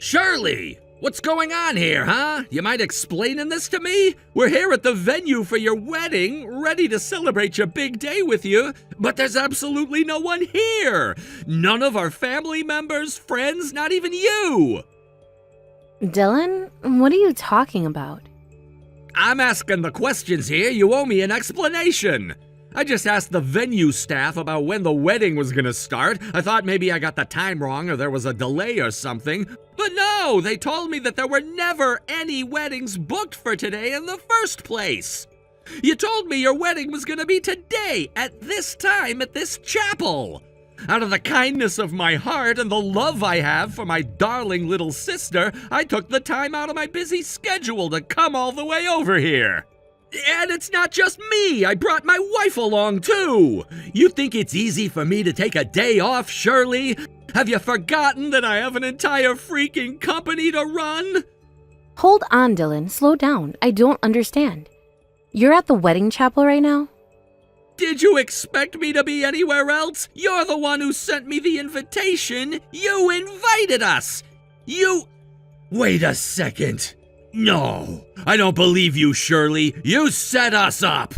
Shirley! What's going on here, huh? You mind explaining this to me? We're here at the venue for your wedding, ready to celebrate your big day with you, but there's absolutely no one here! None of our family members, friends, not even you! Dylan, what are you talking about? I'm asking the questions here. You owe me an explanation. I just asked the venue staff about when the wedding was gonna start. I thought maybe I got the time wrong or there was a delay or something. But no, they told me that there were never any weddings booked for today in the first place. You told me your wedding was gonna be today, at this time, at this chapel. Out of the kindness of my heart and the love I have for my darling little sister, I took the time out of my busy schedule to come all the way over here. And it's not just me, I brought my wife along too. You think it's easy for me to take a day off, Shirley? Have you forgotten that I have an entire freaking company to run? Hold on, Dylan. Slow down. I don't understand. You're at the wedding chapel right now? Did you expect me to be anywhere else? You're the one who sent me the invitation. You invited us. Wait a second. No, I don't believe you, Shirley. You set us up.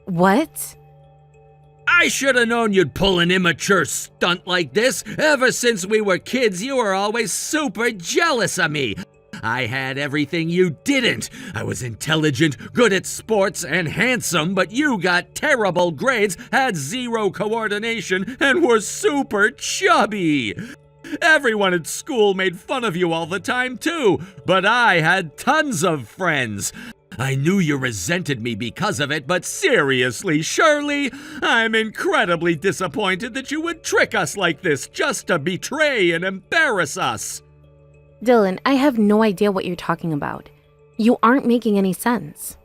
What? I should have known you'd pull an immature stunt like this. Ever since we were kids, you were always super jealous of me. I had everything you didn't. I was intelligent, good at sports, and handsome, but you got terrible grades, had zero coordination, and were super chubby. Everyone at school made fun of you all the time, too, but I had tons of friends. I knew you resented me because of it, but seriously, Shirley, I'm incredibly disappointed that you would trick us like this just to betray and embarrass us. Dylan, I have no idea what you're talking about. You aren't making any sense.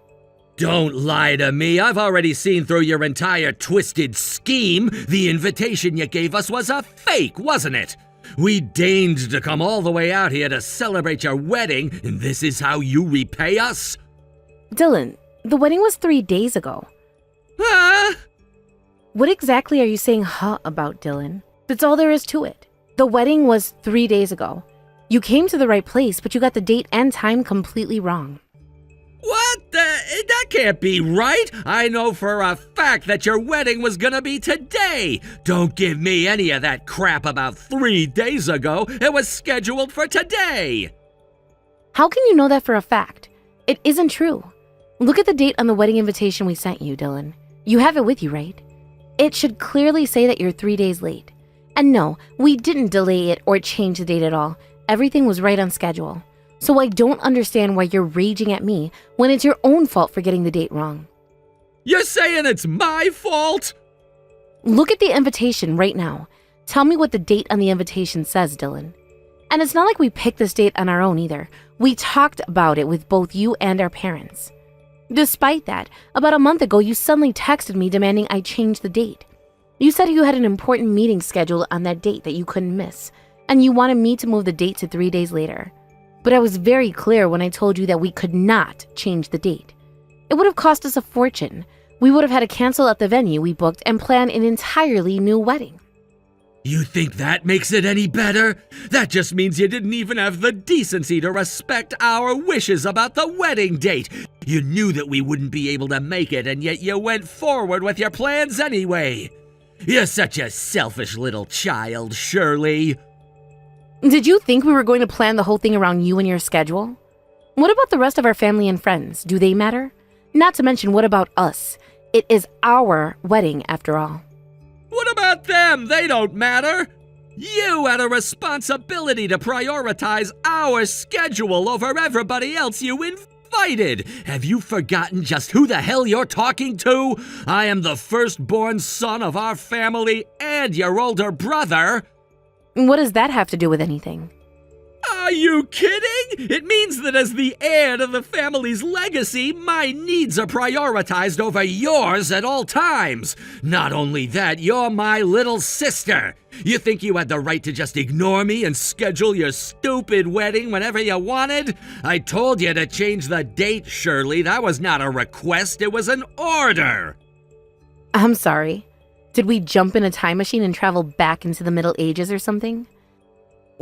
Don't lie to me. I've already seen through your entire twisted scheme. The invitation you gave us was a fake, wasn't it? We deigned to come all the way out here to celebrate your wedding, and this is how you repay us? Dylan, the wedding was 3 days ago. Huh? What exactly are you saying about, Dylan? That's all there is to it. The wedding was 3 days ago. You came to the right place, but you got the date and time completely wrong. What? That can't be right. I know for a fact that your wedding was gonna be today. Don't give me any of that crap about 3 days ago. It was scheduled for today. How can you know that for a fact? It isn't true. Look at the date on the wedding invitation we sent you, Dylan. You have it with you, right? It should clearly say that you're 3 days late. And no, we didn't delay it or change the date at all. Everything was right on schedule. So I don't understand why you're raging at me when it's your own fault for getting the date wrong. You're saying it's my fault? Look at the invitation right now. Tell me what the date on the invitation says, Dylan. And it's not like we picked this date on our own either. We talked about it with both you and our parents. Despite that, about a month ago, you suddenly texted me demanding I change the date. You said you had an important meeting scheduled on that date that you couldn't miss, and you wanted me to move the date to 3 days later. But I was very clear when I told you that we could not change the date. It would have cost us a fortune. We would have had to cancel at the venue we booked and plan an entirely new wedding. You think that makes it any better? That just means you didn't even have the decency to respect our wishes about the wedding date. You knew that we wouldn't be able to make it, and yet you went forward with your plans anyway. You're such a selfish little child, Shirley. Did you think we were going to plan the whole thing around you and your schedule? What about the rest of our family and friends? Do they matter? Not to mention, what about us? It is our wedding, after all. What about them? They don't matter. You had a responsibility to prioritize our schedule over everybody else you invited. Have you forgotten just who the hell you're talking to? I am the firstborn son of our family and your older brother. What does that have to do with anything? Are you kidding? It means that as the heir to the family's legacy, my needs are prioritized over yours at all times. Not only that, you're my little sister. You think you had the right to just ignore me and schedule your stupid wedding whenever you wanted? I told you to change the date, Shirley. That was not a request, it was an order. I'm sorry. Did we jump in a time machine and travel back into the Middle Ages or something?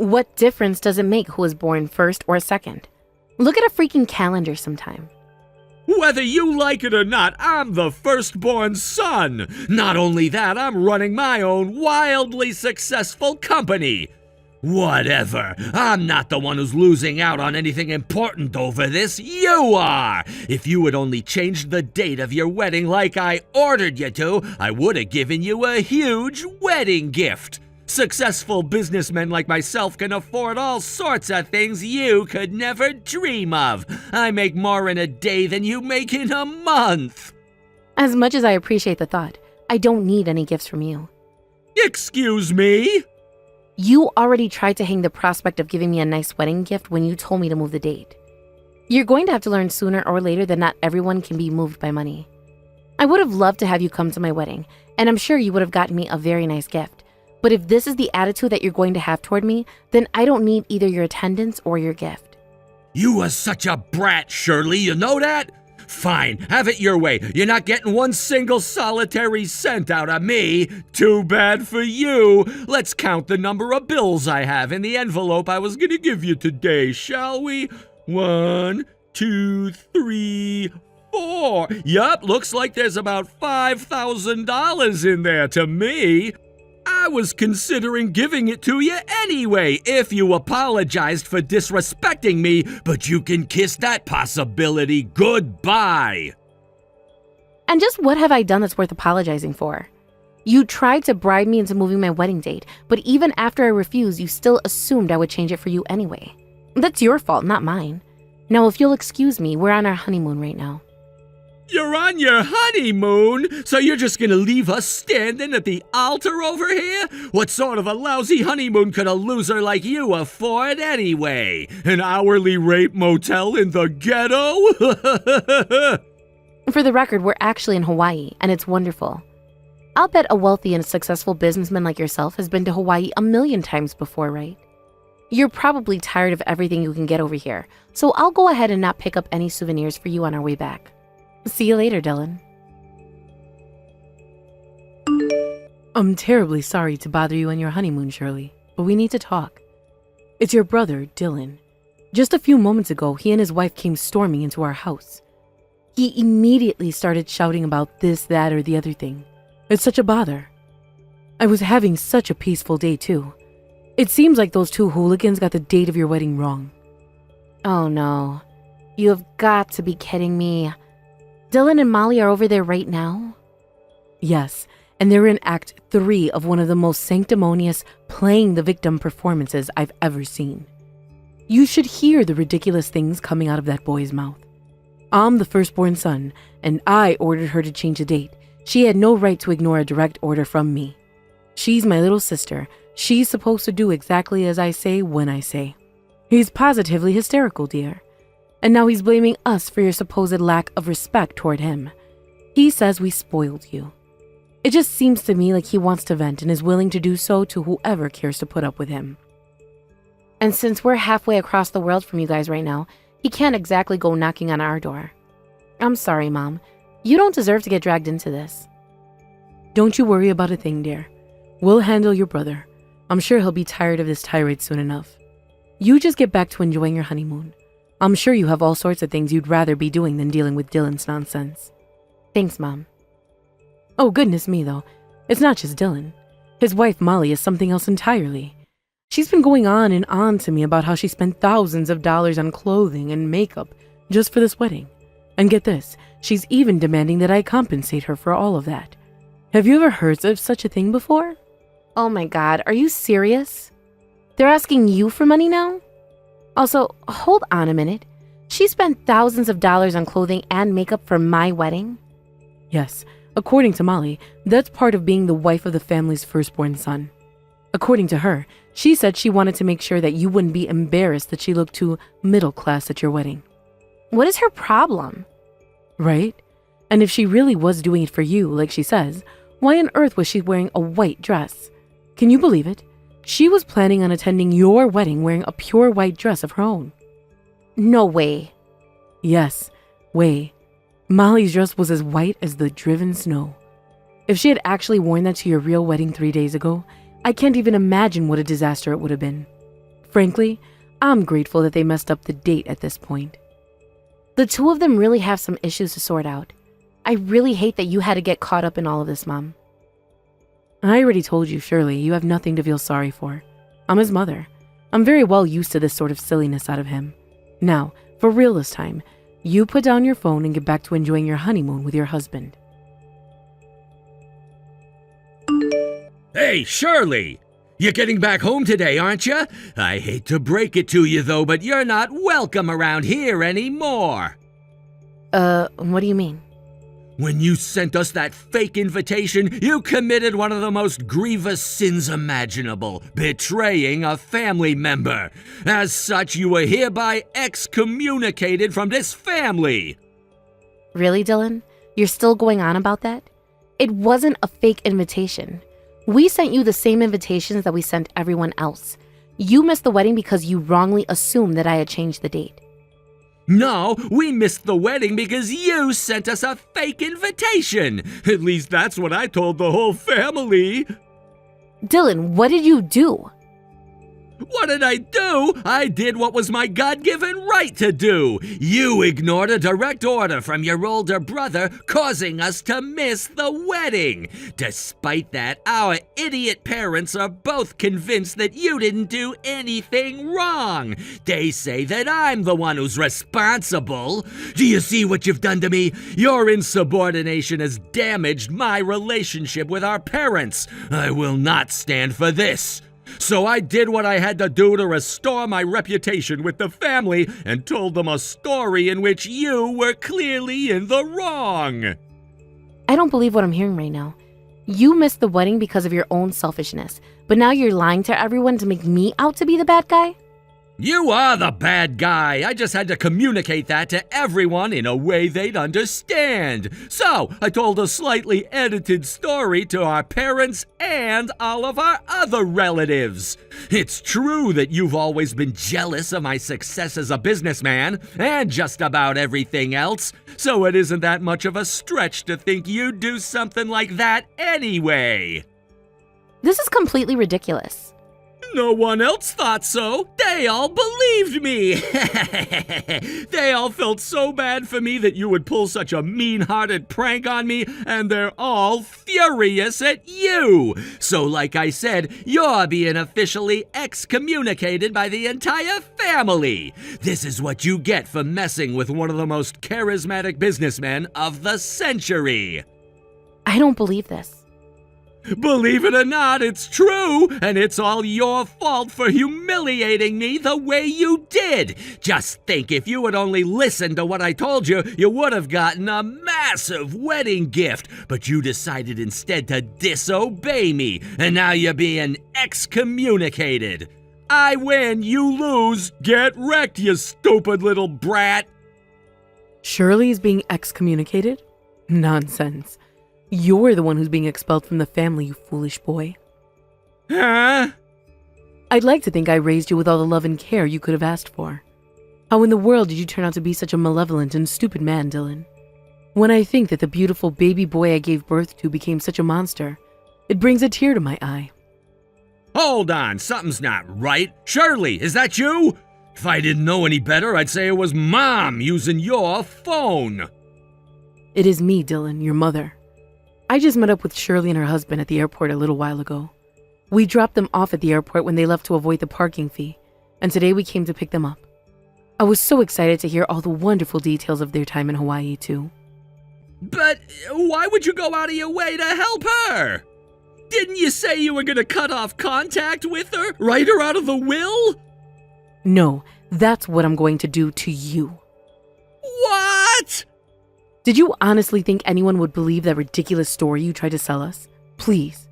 What difference does it make who was born first or second? Look at a freaking calendar sometime. Whether you like it or not, I'm the firstborn son. Not only that, I'm running my own wildly successful company. Whatever. I'm not the one who's losing out on anything important over this. You are. If you had only changed the date of your wedding like I ordered you to, I would have given you a huge wedding gift. Successful businessmen like myself can afford all sorts of things you could never dream of. I make more in a day than you make in a month. As much as I appreciate the thought, I don't need any gifts from you. Excuse me? You already tried to hang the prospect of giving me a nice wedding gift when you told me to move the date. You're going to have to learn sooner or later that not everyone can be moved by money. I would have loved to have you come to my wedding, and I'm sure you would have gotten me a very nice gift. But if this is the attitude that you're going to have toward me, then I don't need either your attendance or your gift. You are such a brat, Shirley, you know that? Fine, have it your way. You're not getting one single solitary cent out of me. Too bad for you. Let's count the number of bills I have in the envelope I was gonna give you today, shall we? 1, 2, 3, 4. Yup, looks like there's about $5,000 in there to me. I was considering giving it to you anyway if you apologized for disrespecting me, but you can kiss that possibility goodbye. And just what have I done that's worth apologizing for? You tried to bribe me into moving my wedding date, but even after I refused, you still assumed I would change it for you anyway. That's your fault, not mine. Now, if you'll excuse me, we're on our honeymoon right now. You're on your honeymoon? So you're just gonna leave us standing at the altar over here? What sort of a lousy honeymoon could a loser like you afford anyway? An hourly rate motel in the ghetto? For the record, we're actually in Hawaii, and it's wonderful. I'll bet a wealthy and successful businessman like yourself has been to Hawaii a million times before, right? You're probably tired of everything you can get over here, so I'll go ahead and not pick up any souvenirs for you on our way back. See you later, Dylan. I'm terribly sorry to bother you on your honeymoon, Shirley, but we need to talk. It's your brother, Dylan. Just a few moments ago, he and his wife came storming into our house. He immediately started shouting about this, that, or the other thing. It's such a bother. I was having such a peaceful day, too. It seems like those two hooligans got the date of your wedding wrong. Oh no. You have got to be kidding me. Dylan and Molly are over there right now? Yes, and they're in Act 3 of one of the most sanctimonious playing the victim performances I've ever seen. You should hear the ridiculous things coming out of that boy's mouth. I'm the firstborn son, and I ordered her to change the date. She had no right to ignore a direct order from me. She's my little sister. She's supposed to do exactly as I say when I say. He's positively hysterical, dear. And now he's blaming us for your supposed lack of respect toward him. He says we spoiled you. It just seems to me like he wants to vent and is willing to do so to whoever cares to put up with him. And since we're halfway across the world from you guys right now, he can't exactly go knocking on our door. I'm sorry, Mom. You don't deserve to get dragged into this. Don't you worry about a thing, dear. We'll handle your brother. I'm sure he'll be tired of this tirade soon enough. You just get back to enjoying your honeymoon. I'm sure you have all sorts of things you'd rather be doing than dealing with Dylan's nonsense. Thanks, Mom. Oh, goodness me, though. It's not just Dylan. His wife, Molly, is something else entirely. She's been going on and on to me about how she spent thousands of dollars on clothing and makeup just for this wedding. And get this, she's even demanding that I compensate her for all of that. Have you ever heard of such a thing before? Oh my God, are you serious? They're asking you for money now? Also, hold on a minute. She spent thousands of dollars on clothing and makeup for my wedding? Yes, according to Molly, that's part of being the wife of the family's firstborn son. According to her, she said she wanted to make sure that you wouldn't be embarrassed that she looked too middle class at your wedding. What is her problem? Right? And if she really was doing it for you, like she says, why on earth was she wearing a white dress? Can you believe it? She was planning on attending your wedding wearing a pure white dress of her own. No way. Yes, way. Molly's dress was as white as the driven snow. If she had actually worn that to your real wedding 3 days ago, I can't even imagine what a disaster it would have been. Frankly, I'm grateful that they messed up the date at this point. The two of them really have some issues to sort out. I really hate that you had to get caught up in all of this, Mom. I already told you, Shirley, you have nothing to feel sorry for. I'm his mother. I'm very well used to this sort of silliness out of him. Now, for real this time, you put down your phone and get back to enjoying your honeymoon with your husband. Hey, Shirley! You're getting back home today, aren't you? I hate to break it to you, though, but you're not welcome around here anymore. What do you mean? When you sent us that fake invitation, you committed one of the most grievous sins imaginable, betraying a family member. As such, you were hereby excommunicated from this family. Really, Dylan? You're still going on about that? It wasn't a fake invitation. We sent you the same invitations that we sent everyone else. You missed the wedding because you wrongly assumed that I had changed the date. No, we missed the wedding because you sent us a fake invitation. At least that's what I told the whole family. Dylan, what did you do? What did I do? I did what was my God-given right to do. You ignored a direct order from your older brother, causing us to miss the wedding. Despite that, our idiot parents are both convinced that you didn't do anything wrong. They say that I'm the one who's responsible. Do you see what you've done to me? Your insubordination has damaged my relationship with our parents. I will not stand for this. So I did what I had to do to restore my reputation with the family and told them a story in which you were clearly in the wrong. I don't believe what I'm hearing right now. You missed the wedding because of your own selfishness, but now you're lying to everyone to make me out to be the bad guy? You are the bad guy. I just had to communicate that to everyone in a way they'd understand. So I told a slightly edited story to our parents and all of our other relatives. It's true that you've always been jealous of my success as a businessman and just about everything else, so it isn't that much of a stretch to think you'd do something like that anyway. This is completely ridiculous. No one else thought so. They all believed me. They all felt so bad for me that you would pull such a mean-hearted prank on me, and they're all furious at you. So like I said, you're being officially excommunicated by the entire family. This is what you get for messing with one of the most charismatic businessmen of the century. I don't believe this. Believe it or not, it's true, and it's all your fault for humiliating me the way you did. Just think, if you had only listened to what I told you, you would have gotten a massive wedding gift, but you decided instead to disobey me, and now you're being excommunicated. I win, you lose. Get wrecked, you stupid little brat. Shirley is being excommunicated? Nonsense. You're the one who's being expelled from the family, you foolish boy. Huh? I'd like to think I raised you with all the love and care you could have asked for. How in the world did you turn out to be such a malevolent and stupid man, Dylan? When I think that the beautiful baby boy I gave birth to became such a monster, it brings a tear to my eye. Hold on, something's not right. Shirley, is that you? If I didn't know any better, I'd say it was Mom using your phone. It is me, Dylan, your mother. I just met up with Shirley and her husband at the airport a little while ago. We dropped them off at the airport when they left to avoid the parking fee, and today we came to pick them up. I was so excited to hear all the wonderful details of their time in Hawaii, too. But why would you go out of your way to help her? Didn't you say you were going to cut off contact with her? Write her out of the will? No, that's what I'm going to do to you. What? Did you honestly think anyone would believe that ridiculous story you tried to sell us? Please.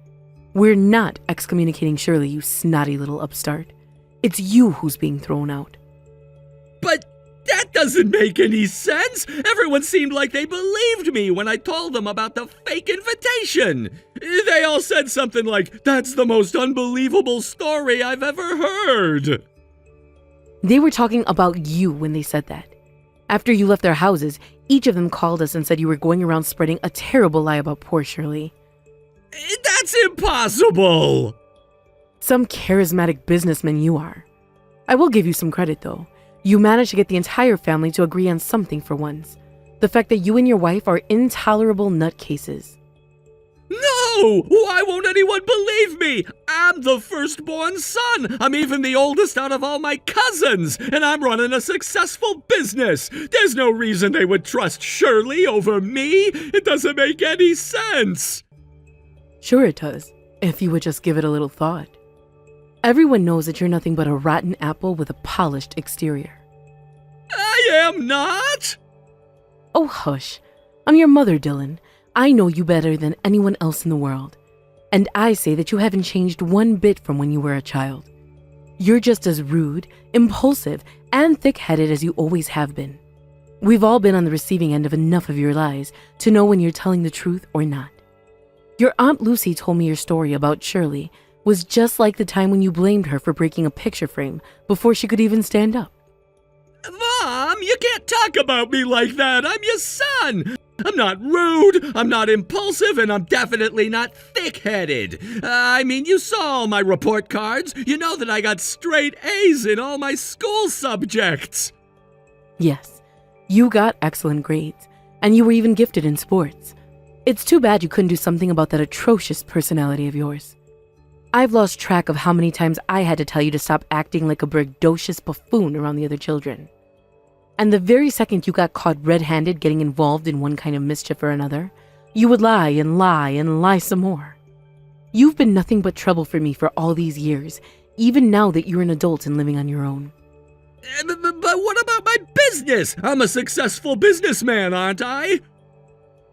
We're not excommunicating Shirley, you snotty little upstart. It's you who's being thrown out. But that doesn't make any sense. Everyone seemed like they believed me when I told them about the fake invitation. They all said something like, "That's the most unbelievable story I've ever heard." They were talking about you when they said that. After you left their houses, each of them called us and said you were going around spreading a terrible lie about poor Shirley. That's impossible! Some charismatic businessman you are. I will give you some credit, though. You managed to get the entire family to agree on something for once. The fact that you and your wife are intolerable nutcases. No! Why won't anyone believe me? I'm the firstborn son. I'm even the oldest out of all my cousins, and I'm running a successful business. There's no reason they would trust Shirley over me. It doesn't make any sense. Sure it does, if you would just give it a little thought. Everyone knows that you're nothing but a rotten apple with a polished exterior. I am not! Oh, hush. I'm your mother, Dylan. I know you better than anyone else in the world. And I say that you haven't changed one bit from when you were a child. You're just as rude, impulsive, and thick-headed as you always have been. We've all been on the receiving end of enough of your lies to know when you're telling the truth or not. Your Aunt Lucy told me your story about Shirley was just like the time when you blamed her for breaking a picture frame before she could even stand up. Mom, you can't talk about me like that. I'm your son. I'm not rude, I'm not impulsive, and I'm definitely not thick-headed. I mean, you saw all my report cards. You know that I got straight A's in all my school subjects. Yes, you got excellent grades, and you were even gifted in sports. It's too bad you couldn't do something about that atrocious personality of yours. I've lost track of how many times I had to tell you to stop acting like a braggadocious buffoon around the other children. And the very second you got caught red-handed getting involved in one kind of mischief or another, you would lie and lie and lie some more. You've been nothing but trouble for me for all these years, even now that you're an adult and living on your own. But what about my business? I'm a successful businessman, aren't I?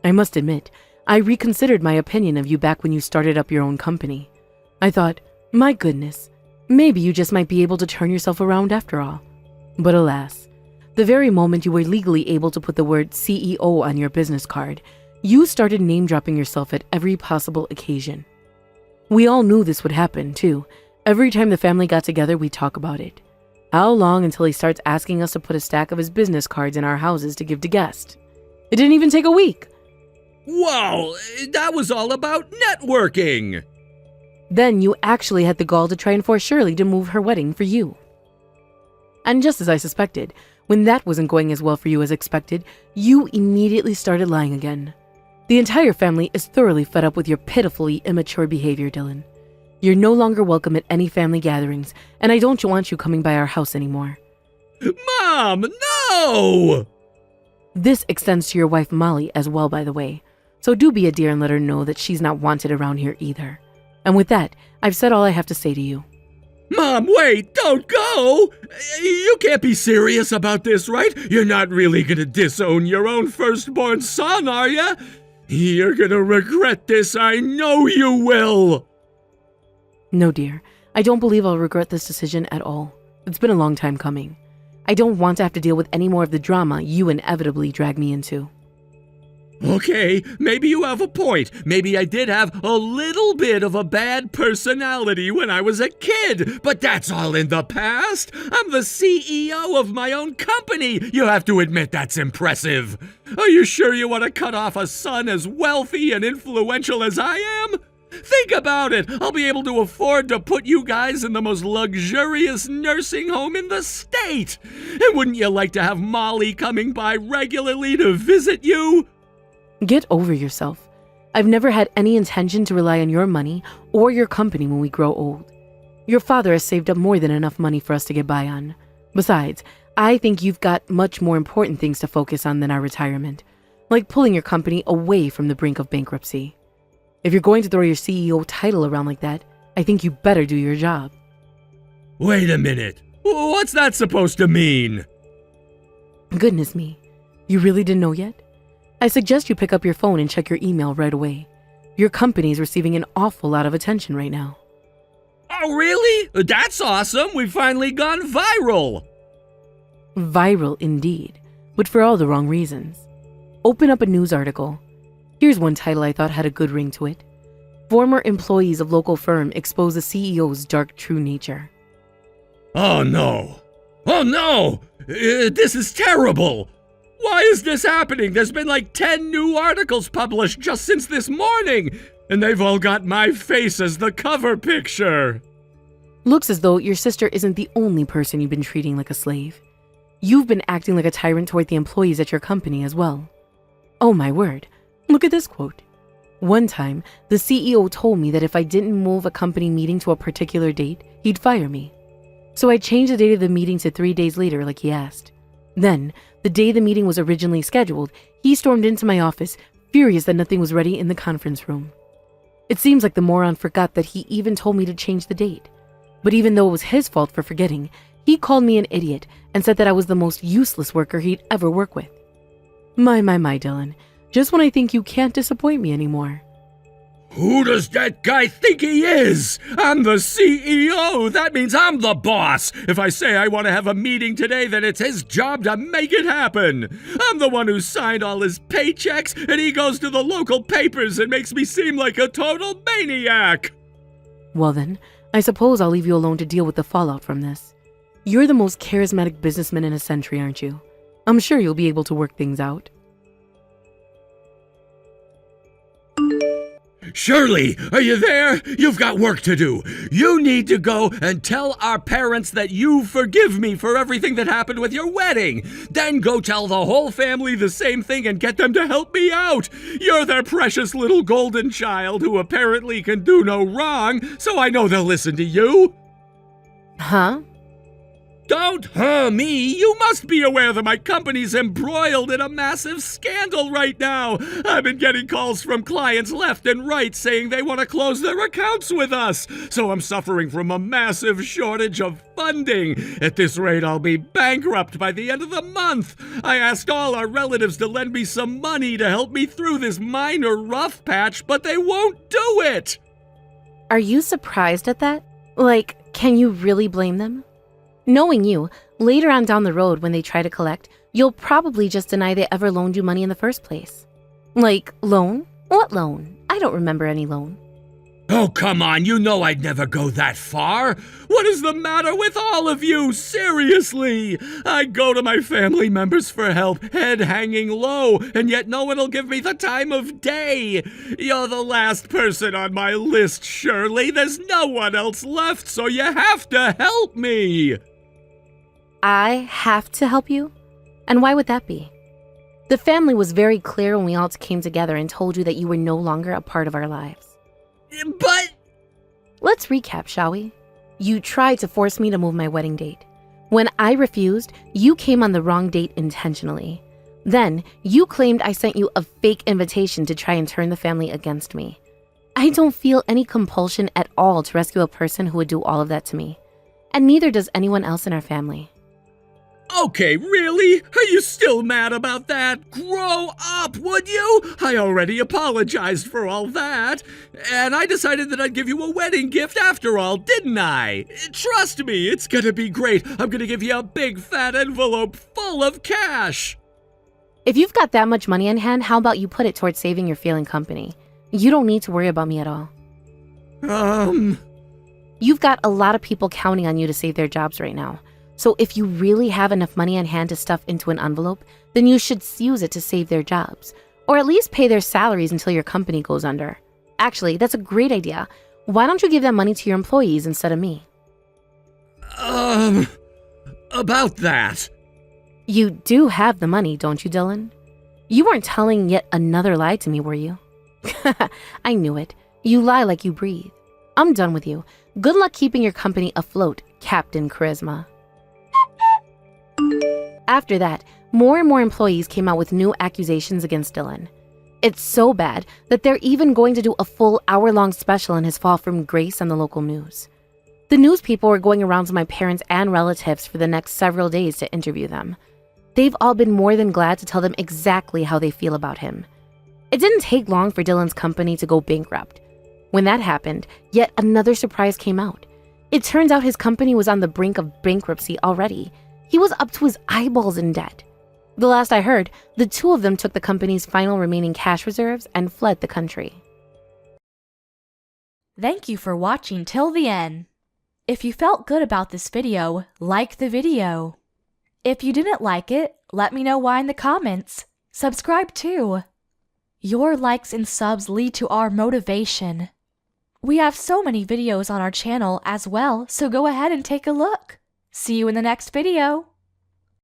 I must admit, I reconsidered my opinion of you back when you started up your own company. I thought, my goodness, maybe you just might be able to turn yourself around after all. But alas, the very moment you were legally able to put the word CEO on your business card, you started name-dropping yourself at every possible occasion. We all knew this would happen, too. Every time the family got together, we'd talk about it. How long until he starts asking us to put a stack of his business cards in our houses to give to guests? It didn't even take a week. Whoa, that was all about networking. Then you actually had the gall to try and force Shirley to move her wedding for you. And just as I suspected, when that wasn't going as well for you as expected, you immediately started lying again. The entire family is thoroughly fed up with your pitifully immature behavior, Dylan. You're no longer welcome at any family gatherings, and I don't want you coming by our house anymore. Mom, no! This extends to your wife Molly as well, by the way. So do be a dear and let her know that she's not wanted around here either. And with that, I've said all I have to say to you. Mom, wait, don't go! You can't be serious about this, right? You're not really gonna disown your own firstborn son, are you? You're gonna regret this, I know you will! No, dear. I don't believe I'll regret this decision at all. It's been a long time coming. I don't want to have to deal with any more of the drama you inevitably drag me into. Okay, maybe you have a point. Maybe I did have a little bit of a bad personality when I was a kid, but that's all in the past. I'm the CEO of my own company. You have to admit that's impressive. Are you sure you want to cut off a son as wealthy and influential as I am? Think about it. I'll be able to afford to put you guys in the most luxurious nursing home in the state. And wouldn't you like to have Molly coming by regularly to visit you? Get over yourself. I've never had any intention to rely on your money or your company when we grow old. Your father has saved up more than enough money for us to get by on. Besides, I think you've got much more important things to focus on than our retirement, like pulling your company away from the brink of bankruptcy. If you're going to throw your CEO title around like that, I think you better do your job. Wait a minute. What's that supposed to mean? Goodness me. You really didn't know yet? I suggest you pick up your phone and check your email right away. Your company is receiving an awful lot of attention right now. Oh, really? That's awesome. We've finally gone viral. Viral indeed, but for all the wrong reasons. Open up a news article. Here's one title I thought had a good ring to it. Former employees of local firm expose the CEO's dark true nature. Oh no. Oh no! This is terrible! Why is this happening? There's been like 10 new articles published just since this morning, and they've all got my face as the cover picture. Looks as though your sister isn't the only person you've been treating like a slave. You've been acting like a tyrant toward the employees at your company as well. Oh my word, look at this quote. One time, the CEO told me that if I didn't move a company meeting to a particular date, he'd fire me. So I changed the date of the meeting to 3 days later like he asked. Then, the day the meeting was originally scheduled, he stormed into my office, furious that nothing was ready in the conference room. It seems like the moron forgot that he even told me to change the date. But even though it was his fault for forgetting, he called me an idiot and said that I was the most useless worker he'd ever work with. My, Dylan. Just when I think you can't disappoint me anymore. Who does that guy think he is? I'm the CEO. That means I'm the boss. If I say I want to have a meeting today, then it's his job to make it happen. I'm the one who signed all his paychecks, and he goes to the local papers and makes me seem like a total maniac. Well then, I suppose I'll leave you alone to deal with the fallout from this. You're the most charismatic businessman in a century, aren't you? I'm sure you'll be able to work things out. Shirley, are you there? You've got work to do. You need to go and tell our parents that you forgive me for everything that happened with your wedding. Then go tell the whole family the same thing and get them to help me out. You're their precious little golden child who apparently can do no wrong, so I know they'll listen to you. Huh? Don't me. You must be aware that my company's embroiled in a massive scandal right now. I've been getting calls from clients left and right saying they want to close their accounts with us. So I'm suffering from a massive shortage of funding. At this rate, I'll be bankrupt by the end of the month. I asked all our relatives to lend me some money to help me through this minor rough patch, but they won't do it. Are you surprised at that? Like, can you really blame them? Knowing you, later on down the road when they try to collect, you'll probably just deny they ever loaned you money in the first place. Like, loan? What loan? I don't remember any loan. Oh, come on, you know I'd never go that far. What is the matter with all of you? Seriously! I go to my family members for help, head hanging low, and yet no one will give me the time of day. You're the last person on my list, Shirley. There's no one else left, so you have to help me. I have to help you? And why would that be? The family was very clear when we all came together and told you that you were no longer a part of our lives. But... Let's recap, shall we? You tried to force me to move my wedding date. When I refused, you came on the wrong date intentionally. Then, you claimed I sent you a fake invitation to try and turn the family against me. I don't feel any compulsion at all to rescue a person who would do all of that to me. And neither does anyone else in our family. Okay, really? Are you still mad about that? Grow up, would you? I already apologized for all that. And I decided that I'd give you a wedding gift after all, didn't I? Trust me, it's gonna be great. I'm gonna give you a big fat envelope full of cash. If you've got that much money in hand, how about you put it towards saving your failing company? You don't need to worry about me at all. You've got a lot of people counting on you to save their jobs right now. So if you really have enough money on hand to stuff into an envelope, then you should use it to save their jobs. Or at least pay their salaries until your company goes under. Actually, that's a great idea. Why don't you give that money to your employees instead of me? About that. You do have the money, don't you, Dylan? You weren't telling yet another lie to me, were you? I knew it. You lie like you breathe. I'm done with you. Good luck keeping your company afloat, Captain Charisma. After that, more and more employees came out with new accusations against Dylan. It's so bad that they're even going to do a full hour-long special on his fall from grace on the local news. The news people were going around to my parents and relatives for the next several days to interview them. They've all been more than glad to tell them exactly how they feel about him. It didn't take long for Dylan's company to go bankrupt. When that happened, yet another surprise came out. It turns out his company was on the brink of bankruptcy already. He was up to his eyeballs in debt. The last I heard, the two of them took the company's final remaining cash reserves and fled the country. Thank you for watching till the end. If you felt good about this video, like the video. If you didn't like it, let me know why in the comments. Subscribe too. Your likes and subs lead to our motivation. We have so many videos on our channel as well, so go ahead and take a look. See you in the next video.